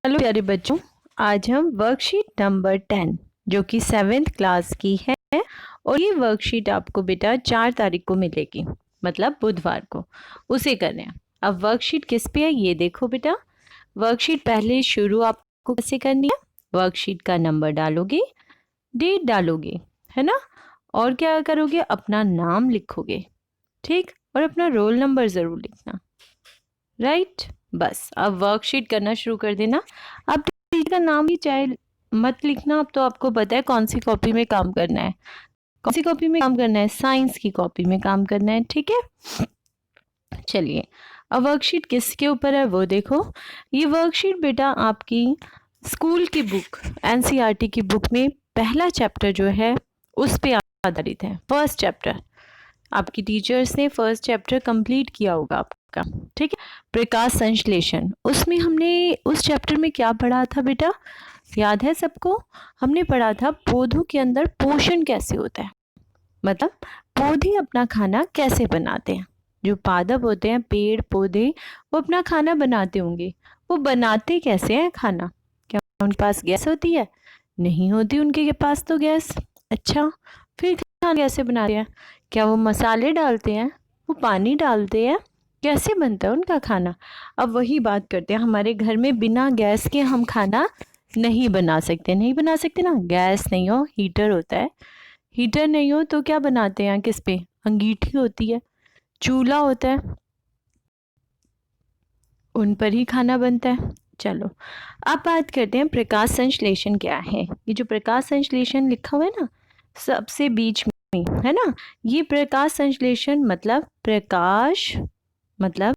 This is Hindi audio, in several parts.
हेलो प्यारे बच्चों, आज हम वर्कशीट नंबर 10 जो कि 7th क्लास की है और ये वर्कशीट आपको बेटा 4 तारीख को मिलेगी, मतलब बुधवार को उसे कर रहे हैं। अब वर्कशीट किस पे है ये देखो बेटा। वर्कशीट पहले शुरू आपको कैसे करनी है, वर्कशीट का नंबर डालोगे, डेट डालोगे, है ना, और क्या करोगे, अपना नाम लिखोगे, ठीक, और अपना रोल नंबर ज़रूर लिखना, राइट। बस अब वर्कशीट करना शुरू कर देना। अब टीचर का नाम भी चाहे मत लिखना, अब तो आपको पता है कौन सी कॉपी में काम करना है, कौन सी कॉपी में काम करना है, साइंस की कॉपी में काम करना है, ठीक है। चलिए अब वर्कशीट किसके ऊपर है वो देखो। ये वर्कशीट बेटा आपकी स्कूल की बुक एनसीईआरटी की बुक में पहला चैप्टर जो है उस पे आधारित है। फर्स्ट चैप्टर आपकी टीचर्स ने फर्स्ट चैप्टर कंप्लीट किया होगा आपका, ठीक है, प्रकाश संश्लेषण। उसमें हमने उस चैप्टर में क्या पढ़ा था बेटा, याद है सबको? हमने पढ़ा था पौधों के अंदर पोषण कैसे होता है, मतलब पौधे अपना खाना कैसे बनाते हैं। जो पादप होते हैं, पेड़ पौधे, वो अपना खाना बनाते होंगे। वो बनाते कैसे हैं खाना? क्या उनके पास गैस होती है? नहीं होती उनके पास तो गैस। अच्छा, फिर खाना कैसे बनाते हैं? क्या वो मसाले डालते हैं? वो पानी डालते हैं? कैसे बनता है उनका खाना? अब वही बात करते हैं, हमारे घर में बिना गैस के हम खाना नहीं बना सकते, नहीं बना सकते ना। गैस नहीं हो, हीटर होता है, हीटर नहीं हो तो क्या बनाते हैं, किस पे? अंगीठी होती है, चूल्हा होता है, उन पर ही खाना बनता है। चलो अब बात करते हैं प्रकाश संश्लेषण क्या है। ये जो प्रकाश संश्लेषण लिखा हुआ है ना सबसे बीच में, है ना, ये प्रकाश संश्लेषण मतलब प्रकाश मतलब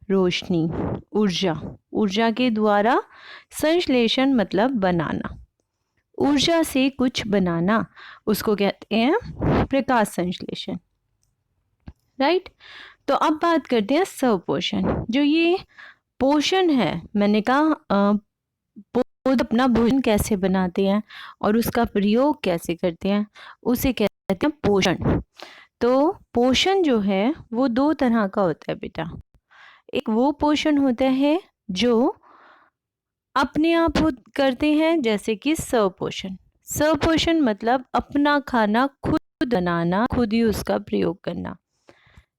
रोशनी, ऊर्जा, ऊर्जा के द्वारा, संश्लेषण मतलब बनाना, ऊर्जा से कुछ बनाना, उसको कहते हैं प्रकाश संश्लेषण, राइट। तो अब बात करते हैं स्वपोषण। जो ये पोषण है, मैंने कहा पौधे अपना भोजन कैसे बनाते हैं और उसका प्रयोग कैसे करते हैं, उसे कहते हैं पोषण। तो पोषण जो है वो दो तरह का होता है बेटा। एक वो पोषण होता है जो अपने आप करते हैं, जैसे कि स्वपोषण। स्वपोषण मतलब अपना खाना खुद बनाना, खुद ही उसका प्रयोग करना,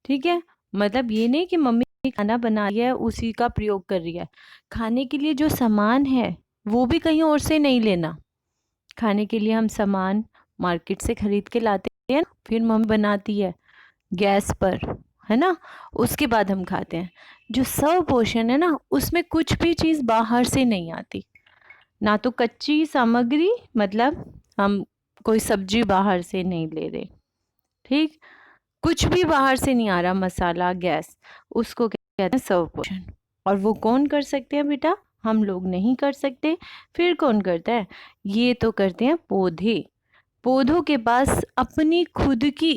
ठीक है। मतलब ये नहीं कि मम्मी खाना बना रही है उसी का प्रयोग कर रही है। खाने के लिए जो सामान है वो भी कहीं और से नहीं लेना। खाने के लिए हम सामान मार्केट से खरीद के लाते हैं, फिर मम्मी बनाती है गैस पर, है ना, उसके बाद हम खाते हैं। जो स्वपोषण है ना, उसमें कुछ भी चीज़ बाहर से नहीं आती, ना तो कच्ची सामग्री, मतलब हम कोई सब्जी बाहर से नहीं ले रहे, ठीक, कुछ भी बाहर से नहीं आ रहा, मसाला, गैस, उसको कहते हैं स्वपोषण। और वो कौन कर सकते हैं बेटा? हम लोग नहीं कर सकते। फिर कौन करता है? ये तो करते हैं पौधे। पौधों के पास अपनी खुद की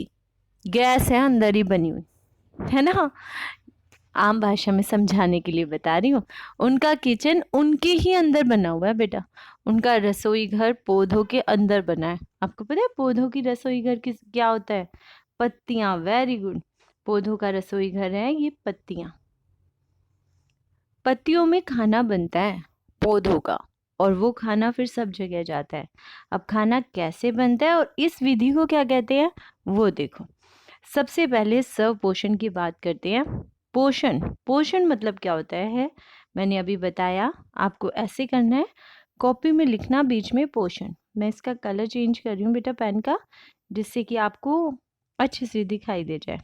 गैस है अंदर ही बनी हुई, है ना। आम भाषा में समझाने के लिए बता रही हूँ। उनका किचन उनके ही अंदर बना हुआ है बेटा। उनका रसोई घर पौधों के अंदर बना है। आपको पता है पौधों की रसोई घर किस क्या होता है? पत्तियां, वेरी गुड। पौधों का रसोई घर है ये पत्तियां। पत्तियों में खाना बनता है पौधों का, और वो खाना फिर सब जगह जाता है। अब खाना कैसे बनता है और इस विधि को क्या कहते हैं वो देखो। सबसे पहले स्वपोषण की बात करते हैं। पोषण, पोषण मतलब क्या होता है मैंने अभी बताया। आपको ऐसे करना है, कॉपी में लिखना बीच में पोषण। मैं इसका कलर चेंज कर रही हूँ बेटा पेन का, जिससे कि आपको अच्छे से दिखाई दे जाए।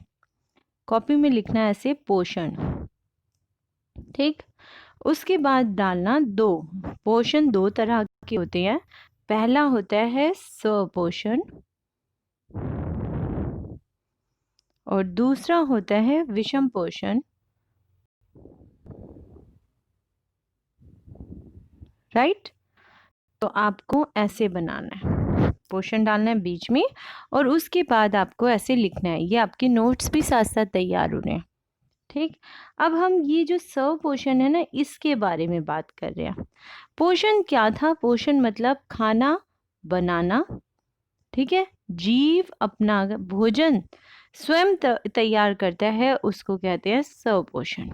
कॉपी में लिखना है ऐसे पोषण, ठीक। उसके बाद डालना दो। पोषण दो तरह के होते हैं। पहला होता है स्वपोषण और दूसरा होता है विषम पोषण, राइट। तो आपको ऐसे बनाना है, पोषण डालना है बीच में और उसके बाद आपको ऐसे लिखना है। ये आपके नोट्स भी साथ साथ तैयार हो रहे हैं, ठीक। अब हम ये जो स्वपोषण है ना इसके बारे में बात कर रहे हैं। पोषण क्या था? पोषण मतलब खाना बनाना, ठीक है। जीव अपना भोजन स्वयं तैयार करता है, उसको कहते हैं स्वपोषण,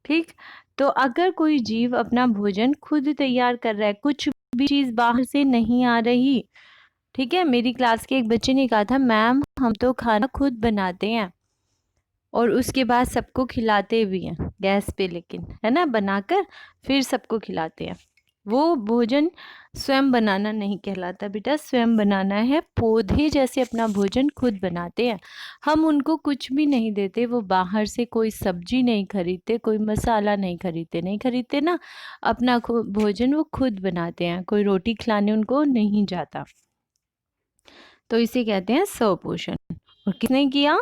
ठीक। तो अगर कोई जीव अपना भोजन खुद तैयार कर रहा है, कुछ भी चीज़ बाहर से नहीं आ रही, ठीक है। मेरी क्लास के एक बच्चे ने कहा था, मैम हम तो खाना खुद बनाते हैं और उसके बाद सबको खिलाते भी हैं गैस पे, लेकिन है ना, बनाकर फिर सबको खिलाते हैं। वो भोजन स्वयं बनाना नहीं कहलाता बेटा। स्वयं बनाना है, पौधे जैसे अपना भोजन खुद बनाते हैं। हम उनको कुछ भी नहीं देते, वो बाहर से कोई सब्जी नहीं खरीदते, कोई मसाला नहीं खरीदते ना, अपना भोजन वो खुद बनाते हैं। कोई रोटी खिलाने उनको नहीं जाता। तो इसे कहते हैं स्वपोषण। और किसने किया?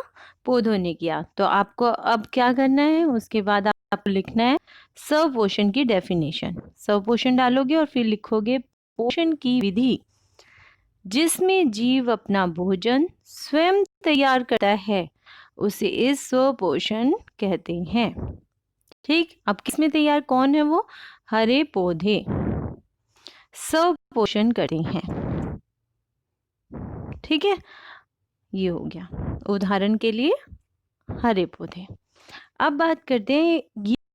पौधों ने किया। तो आपको अब क्या करना है, उसके बाद आपको लिखना है स्वपोषण की डेफिनेशन। स्वपोषण डालोगे और फिर लिखोगे पोषण की विधि जिसमें जीव अपना भोजन स्वयं तैयार करता है, उसे इस स्वपोषण कहते हैं। ठीक, अब किसमें तैयार, कौन है वो? हरे पौधे स्वपोषण करते हैं। ठीक है, ये हो गया उदाहरण के लिए हरे पौधे। अब बात करते हैं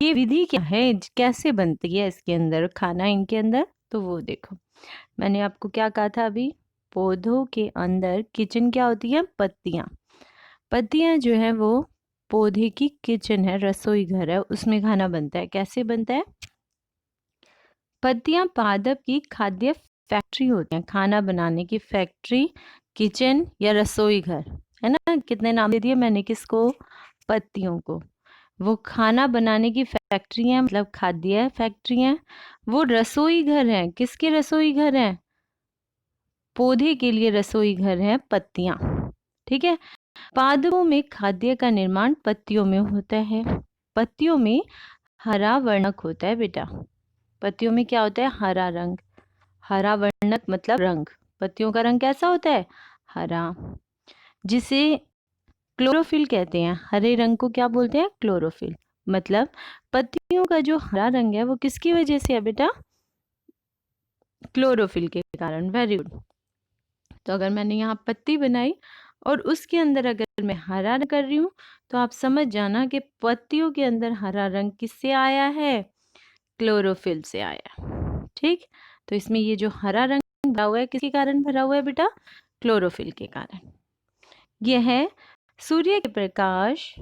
ये विधि क्या है, कैसे बनती है इसके अंदर खाना, इनके अंदर। तो वो देखो, मैंने आपको क्या कहा था अभी, पौधों के अंदर किचन क्या होती है? पत्तियां। पत्तियां जो है वो पौधे की किचन है, रसोई घर है, उसमें खाना बनता है। कैसे बनता है? पत्तियां पादप की खाद्य फैक्ट्री होती हैं, खाना बनाने की फैक्ट्री, किचन या रसोई घर, है ना। कितने नाम दे दिए मैंने किसको? पत्तियों को। वो खाना बनाने की फैक्ट्री है, मतलब खाद्य फैक्ट्री है। वो रसोई घर है, किसके रसोई घर है? पौधे के लिए रसोई घर है पत्तियां। ठीक है, पादपों में खाद्य का निर्माण पत्तियों में होता है। पत्तियों में हरा वर्णक होता है बेटा। पत्तियों में क्या होता है? हरा रंग। हरा वर्णक मतलब रंग। पत्तियों का रंग कैसा होता है? हरा, जिसे क्लोरोफिल कहते हैं। हरे रंग को क्या बोलते हैं? क्लोरोफिल। मतलब पत्तियों का जो हरा रंग है वो किसकी वजह से है बेटा? क्लोरोफिल के कारण। Very good. तो अगर मैंने यहाँ पत्ती बनाई और उसके अंदर अगर मैं हरा रंग कर रही हूँ, तो आप समझ जाना कि पत्तियों के अंदर हरा रंग किससे आया है? क्लोरोफिल से आया। ठीक, तो इसमें ये जो हरा रंग भरा हुआ है किसके कारण भरा हुआ है बेटा? क्लोरोफिल के कारण। यह है सूर्य के प्रकाश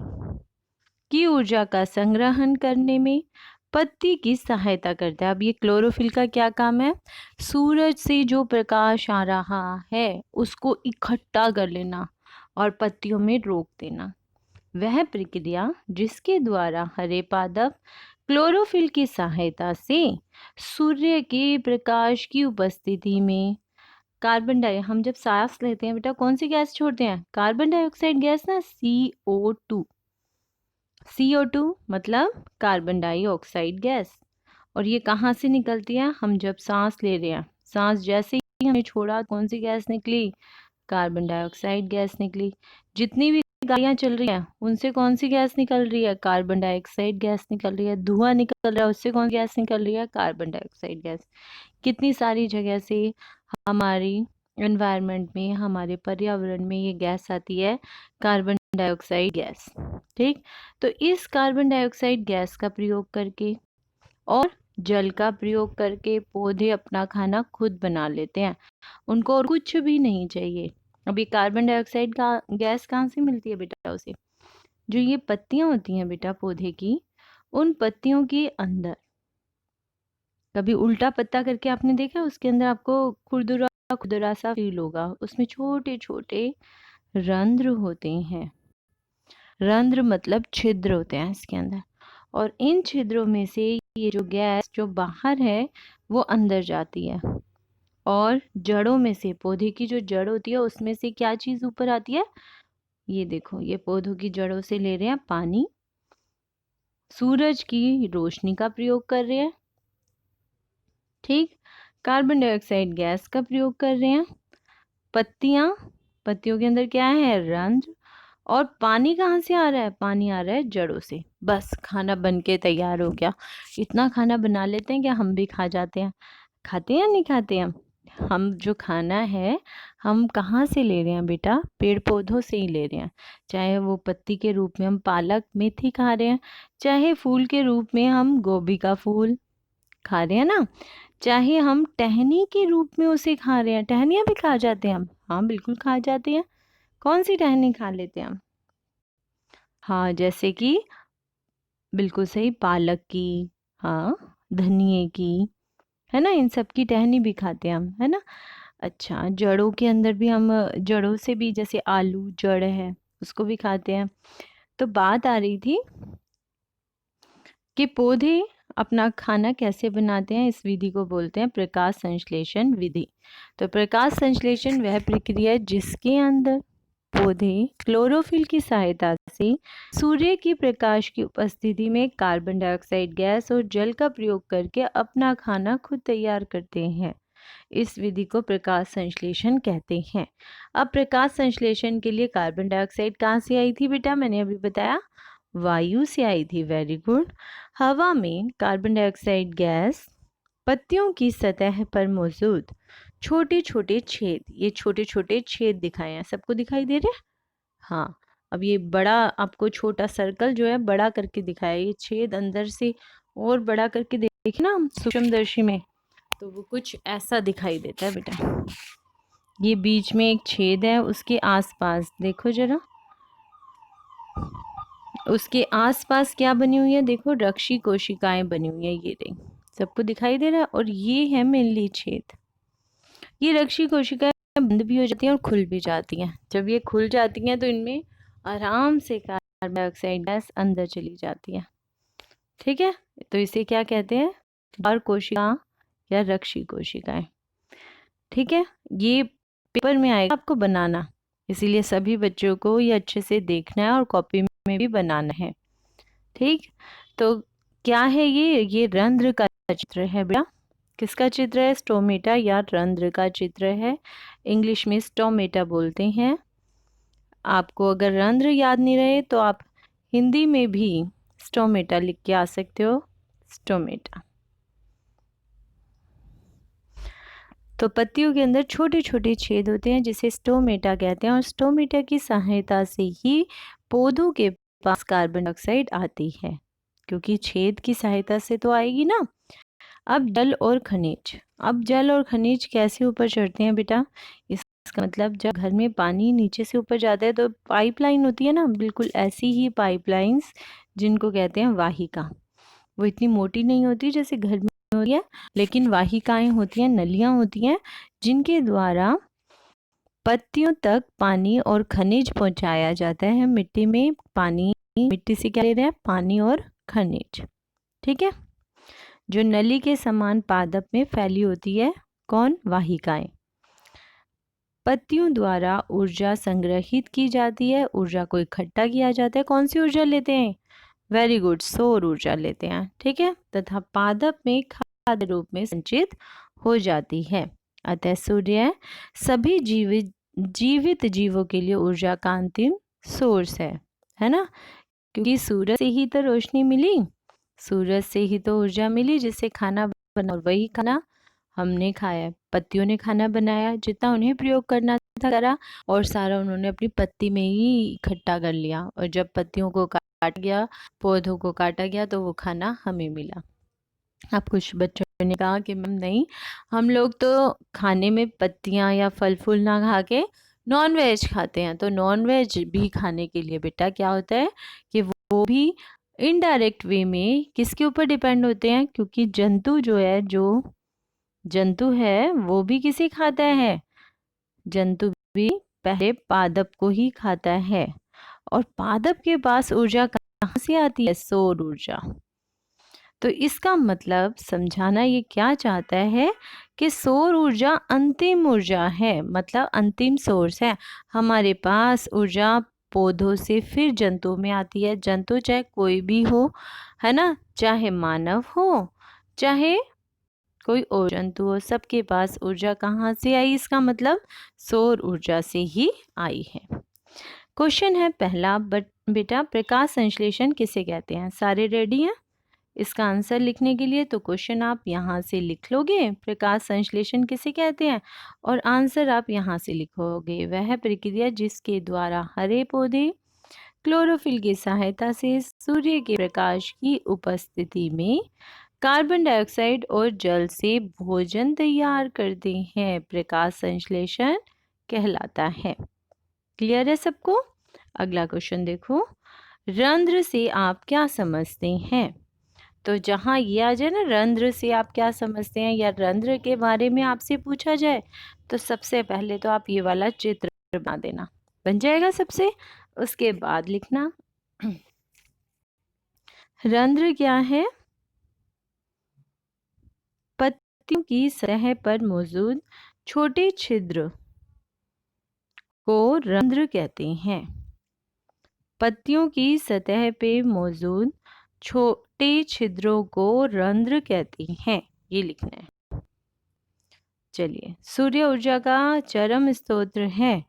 की ऊर्जा का संग्रहण करने में पत्ती की सहायता करता है। अब ये क्लोरोफिल का क्या काम है? सूरज से जो प्रकाश आ रहा है उसको इकट्ठा कर लेना और पत्तियों में रोक देना। वह प्रक्रिया जिसके द्वारा हरे पादप क्लोरोफिल की सहायता से सूर्य के प्रकाश की उपस्थिति में कार्बन डाइऑक्साइड, हम जब सांस लेते हैं बेटा कौन सी गैस छोड़ते हैं? कार्बन डाइऑक्साइड गैस ना, CO2। CO2 मतलब कार्बन डाइऑक्साइड गैस। और ये कहाँ से निकलती है? हम जब सांस ले रहे हैं, सांस जैसे ही हमने छोड़ा कौन सी गैस निकली? कार्बन डाइऑक्साइड गैस निकली। जितनी भी गाड़ियां चल रही हैं उनसे कौन सी गैस निकल रही है? कार्बन डाइऑक्साइड गैस निकल रही है। धुआं निकल रहा है, उससे कौन गैस निकल रही है? Carbon dioxide gas. कितनी सारी जगह से हमारी एनवायरनमेंट में, हमारे पर्यावरण में ये गैस आती है, कार्बन डाइऑक्साइड गैस। ठीक, तो इस कार्बन डाइऑक्साइड गैस का प्रयोग करके और जल का प्रयोग करके पौधे अपना खाना खुद बना लेते हैं। उनको और कुछ भी नहीं चाहिए। अभी कार्बन डाइऑक्साइड का गैस कहाँ से मिलती है बेटा? उसे जो ये पत्तियां होती हैं बेटा पौधे की, उन पत्तियों के अंदर कभी उल्टा पत्ता करके आपने देखा? उसके अंदर आपको खुरदुरा खुरदुरा सा फील होगा। उसमें छोटे छोटे रंध्र होते हैं। रंध्र मतलब छिद्र होते हैं इसके अंदर, और इन छिद्रों में से ये जो गैस जो बाहर है वो अंदर जाती है। और जड़ों में से, पौधे की जो जड़ होती है उसमें से क्या चीज ऊपर आती है? ये देखो, ये पौधों की जड़ों से ले रहे हैं पानी, सूरज की रोशनी का प्रयोग कर रहे हैं। ठीक, कार्बन डाइऑक्साइड गैस का प्रयोग कर रहे हैं। पत्तियों के अंदर क्या है? रंध्र। और पानी कहाँ से आ रहा है? पानी आ रहा है जड़ों से। बस खाना बन के तैयार हो गया। इतना खाना बना लेते हैं कि हम भी खा जाते हैं। खाते हैं या नहीं खाते हैं? हम जो खाना है हम कहाँ से ले रहे हैं बेटा? पेड़ पौधों से ही ले रहे हैं। चाहे वो पत्ती के रूप में हम पालक मेथी खा रहे हैं, चाहे फूल के रूप में हम गोभी का फूल खा रहे हैं ना, चाहे हम टहनी के रूप में उसे खा रहे हैं। टहनियाँ भी खा जाते हैं हम, हाँ बिल्कुल खा जाते हैं। कौन सी टहनी खा लेते हैं हम? हाँ, जैसे कि बिल्कुल सही, पालक की, हाँ, धनिए की, है ना, इन सब की टहनी भी खाते हैं हम, है ना। अच्छा, जड़ों के अंदर भी हम जड़ों से भी, जैसे आलू जड़ है उसको भी खाते हैं। तो बात आ रही थी कि पौधे अपना खाना कैसे बनाते हैं, इस विधि को बोलते हैं प्रकाश संश्लेषण विधि। तो प्रकाश संश्लेषण वह प्रक्रिया है जिसके अंदर पौधे क्लोरोफिल की सहायता से सूर्य की प्रकाश की उपस्थिति में कार्बन डाइऑक्साइड गैस और जल का प्रयोग करके अपना खाना खुद तैयार करते हैं। इस विधि को प्रकाश संश्लेषण कहते हैं। अब प्रकाश संश्लेषण के लिए कार्बन डाइऑक्साइड कहाँ से आई थी बेटा? मैंने अभी बताया, वायु से आई थी। Very good. हवा में कार्बन डाइऑक्साइड गैस पत्तियों की सतह पर मौजूद छोटे छोटे छेद, ये छोटे छोटे छेद दिखाए हैं, सबको दिखाई दे रहे हैं? हाँ। अब ये बड़ा आपको छोटा सर्कल जो है बड़ा करके दिखाया, ये छेद अंदर से और बड़ा करके देखे ना हम सूक्ष्मदर्शी में, तो वो कुछ ऐसा दिखाई देता है बेटा। ये बीच में एक छेद है, उसके आसपास देखो जरा, उसके आसपास क्या बनी हुई है? देखो, रक्षी कोशिकाएं बनी हुई है, ये रही, सबको दिखाई दे रहा है। और ये है मेनली छेद। ये रक्षी कोशिकाएं बंद भी हो जाती हैं और खुल भी जाती हैं। जब ये खुल जाती हैं तो इनमें आराम से कार्बन डाइऑक्साइड गैस अंदर चली जाती है। ठीक है, तो इसे क्या कहते हैं? द्वार कोशिका या रक्षी कोशिकाएं। ठीक है, ये पेपर में आएगा आपको बनाना, इसीलिए सभी बच्चों को ये अच्छे से देखना है और कॉपी में भी बनाना है। ठीक, तो क्या है ये रंध्र का चित्र है बेटा। किसका चित्र है? स्टोमेटा या रंध्र का चित्र है। इंग्लिश में स्टोमेटा बोलते हैं। आपको अगर रंध्र याद नहीं रहे तो आप हिंदी में भी स्टोमेटा लिख के आ सकते हो, स्टोमेटा। तो पत्तियों के अंदर छोटे छोटे छेद होते हैं जिसे स्टोमेटा कहते हैं, और स्टोमेटा की सहायता से ही पौधों के पास कार्बन डाइऑक्साइड आती है, क्योंकि छेद की सहायता से तो आएगी ना। अब जल और खनिज, अब जल और खनिज कैसे ऊपर चढ़ते हैं बेटा? इसका मतलब जब घर में पानी नीचे से ऊपर जाता है तो पाइपलाइन होती है ना, बिल्कुल ऐसी ही पाइपलाइंस जिनको कहते हैं वाहिका। वो इतनी मोटी नहीं होती जैसे घर में होती है, लेकिन वाहिकाएं होती हैं, नलियां होती हैं, जिनके द्वारा पत्तियों तक पानी और खनिज पहुंचाया जाता है। मिट्टी में पानी, मिट्टी से क्या ले रहे हैं? पानी और खनिज। ठीक है, जो नली के समान पादप में फैली होती है, कौन? वाहिकाएं। पत्तियों द्वारा ऊर्जा संग्रहित की जाती है, ऊर्जा को इकट्ठा किया जाता है। कौन सी ऊर्जा लेते हैं? वेरी गुड, सौर ऊर्जा लेते हैं। ठीक है, तथा पादप में खाद्य रूप में संचित हो जाती है। अतः सूर्य सभी जीवित जीवों के लिए ऊर्जा का अंतिम सोर्स है ना, क्योंकि सूरज से ही तो रोशनी मिली, सूरज से ही तो ऊर्जा मिली जिससे खाना बना, और वही खाना हमने खाया। पत्तियों ने खाना बनाया, जितना उन्हें प्रयोग करना था करा, और सारा उन्होंने अपनी पत्ती में ही इकट्ठा कर लिया। और जब पत्तियों को काट गया, पौधों को काटा गया, तो वो खाना हमें मिला। अब कुछ बच्चों ने कहा कि मैम नहीं, हम लोग तो खाने में पत्तियां या फल फूल ना खा के नॉन वेज खाते हैं। तो नॉन वेज भी खाने के लिए बेटा क्या होता है कि वो भी इनडायरेक्ट वे में किसके ऊपर डिपेंड होते हैं, क्योंकि जंतु जो है, जो जंतु है वो भी किसे खाता है? जंतु भी पहले पादप को ही खाता है। और पादप के पास ऊर्जा कहाँ से आती है? सौर ऊर्जा। तो इसका मतलब समझाना ये क्या चाहता है कि सौर ऊर्जा अंतिम ऊर्जा है, मतलब अंतिम सोर्स है। हमारे पास ऊर्जा पौधों से फिर जंतु में आती है। जंतु चाहे कोई भी हो, है ना, चाहे मानव हो, चाहे कोई और जंतु हो, सबके पास ऊर्जा कहाँ से आई? इसका मतलब सौर ऊर्जा से ही आई है। क्वेश्चन है पहला, बेटा प्रकाश संश्लेषण किसे कहते हैं? सारे रेडी हैं? इसका आंसर लिखने के लिए तो क्वेश्चन आप यहाँ से लिख लोगे, प्रकाश संश्लेषण किसे कहते हैं, और आंसर आप यहाँ से लिखोगे। वह प्रक्रिया जिसके द्वारा हरे पौधे क्लोरोफिल की सहायता से सूर्य के प्रकाश की उपस्थिति में कार्बन डाइऑक्साइड और जल से भोजन तैयार करते हैं, प्रकाश संश्लेषण कहलाता है। क्लियर है सबको? अगला क्वेश्चन देखो, रंध्र से आप क्या समझते हैं? तो जहाँ ये आ जाए ना, रंध्र से आप क्या समझते हैं या रंध्र के बारे में आपसे पूछा जाए, तो सबसे पहले तो आप ये वाला चित्र बना देना, बन जाएगा सबसे, उसके बाद लिखना। रंध्र क्या है? पत्तियों की सतह पर मौजूद छोटे छिद्र को रंध्र कहते हैं। पत्तियों की सतह पे मौजूद छोटे छिद्रों को रंध्र कहते हैं, ये लिखना है। चलिए, सूर्य ऊर्जा का चरम स्रोत है,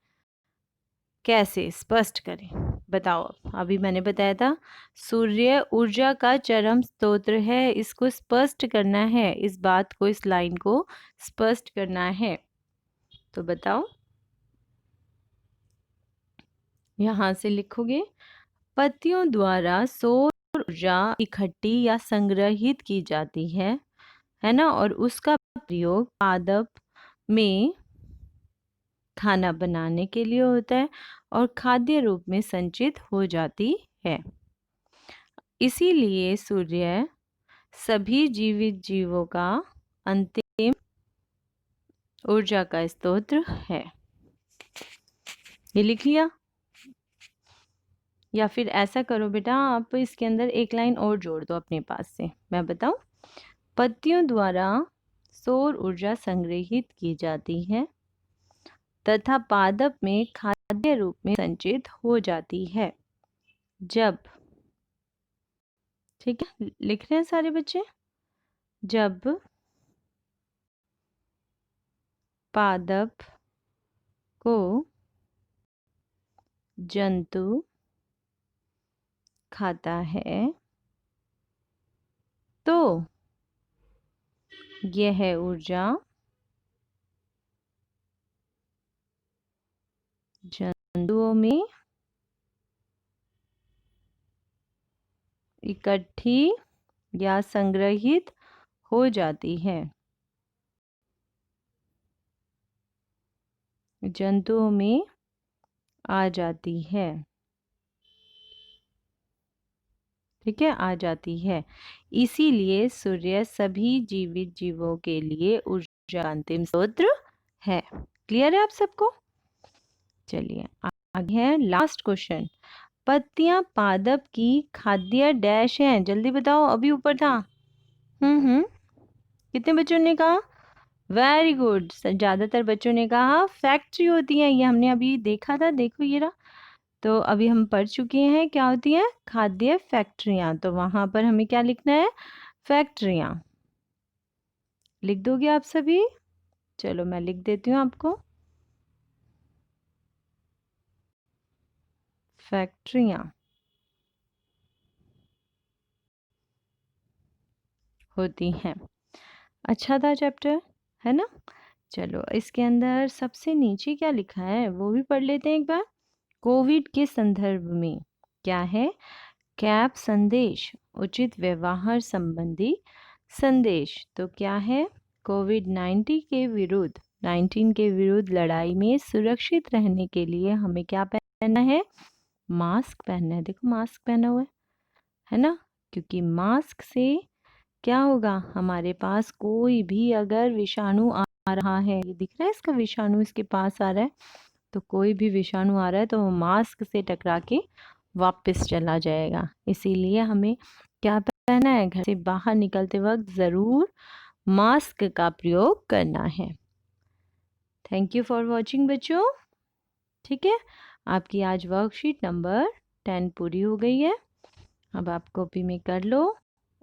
कैसे स्पष्ट करें, बताओ। अभी मैंने बताया था सूर्य ऊर्जा का चरम स्रोत है, इसको स्पष्ट करना है, इस बात को, इस लाइन को स्पष्ट करना है, तो बताओ। यहाँ से लिखोगे, पत्तियों द्वारा सौर ऊर्जा इकट्ठी या संग्रहित की जाती है ना, और उसका प्रयोग पादप में खाना बनाने के लिए होता है और खाद्य रूप में संचित हो जाती है। इसीलिए सूर्य सभी जीवित जीवों का अंतिम ऊर्जा का स्रोत है। ये लिख लिया? या फिर ऐसा करो बेटा, आप इसके अंदर एक लाइन और जोड़ दो अपने पास से, मैं बताऊं। पत्तियों द्वारा सौर ऊर्जा संग्रहित की जाती है तथा पादप में खाद्य रूप में संचित हो जाती है जब, ठीक है, लिख रहे हैं सारे बच्चे, जब पादप को जंतु खाता है तो यह ऊर्जा जंतुओं में इकट्ठी या संग्रहित हो जाती है, जंतुओं में आ जाती है, ठीक है, आ जाती है। इसीलिए सूर्य सभी जीवित जीवों के लिए ऊर्जा का अंतिम स्रोत है। क्लियर है आप सबको? चलिए आगे है लास्ट क्वेश्चन, पत्तियां पादप की खाद्य डैश हैं, जल्दी बताओ, अभी ऊपर था। कितने बच्चों ने कहा? वेरी गुड, ज्यादातर बच्चों ने कहा फैक्ट्री होती है, ये हमने अभी देखा था, देखो ये रहा। तो अभी हम पढ़ चुके हैं क्या होती है, खाद्य फैक्ट्रियां, तो वहां पर हमें क्या लिखना है, फैक्ट्रियां। लिख दोगे आप सभी? चलो मैं लिख देती हूँ आपको, फैक्ट्रियां होती हैं। अच्छा था चैप्टर, है ना? चलो इसके अंदर सबसे नीचे क्या लिखा है वो भी पढ़ लेते हैं एक बार। कोविड के संदर्भ में क्या है, कैप संदेश, उचित व्यवहार संबंधी संदेश। तो क्या है, कोविड 19 के विरुद्ध लड़ाई में सुरक्षित रहने के लिए हमें क्या पहनना है, मास्क पहनना है। देखो मास्क पहना हुआ है ना, क्योंकि मास्क से क्या होगा, हमारे पास कोई भी अगर विषाणु आ रहा है, ये दिख रहा है इसका विषाणु इसके पास आ रहा है, तो कोई भी विषाणु आ रहा है तो वो मास्क से टकरा के वापस चला जाएगा। इसीलिए हमें क्या पहनना है, घर से बाहर निकलते वक्त ज़रूर मास्क का प्रयोग करना है। थैंक यू फॉर वॉचिंग बच्चों। ठीक है, आपकी आज वर्कशीट नंबर 10 पूरी हो गई है। अब आप कॉपी में कर लो,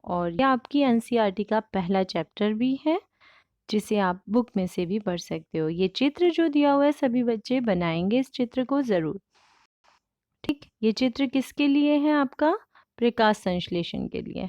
और यह आपकी एनसीईआरटी का पहला चैप्टर भी है जिसे आप बुक में से भी पढ़ सकते हो। ये चित्र जो दिया हुआ है सभी बच्चे बनाएंगे इस चित्र को ज़रूर। ठीक, ये चित्र किसके लिए है, आपका प्रकाश संश्लेषण के लिए।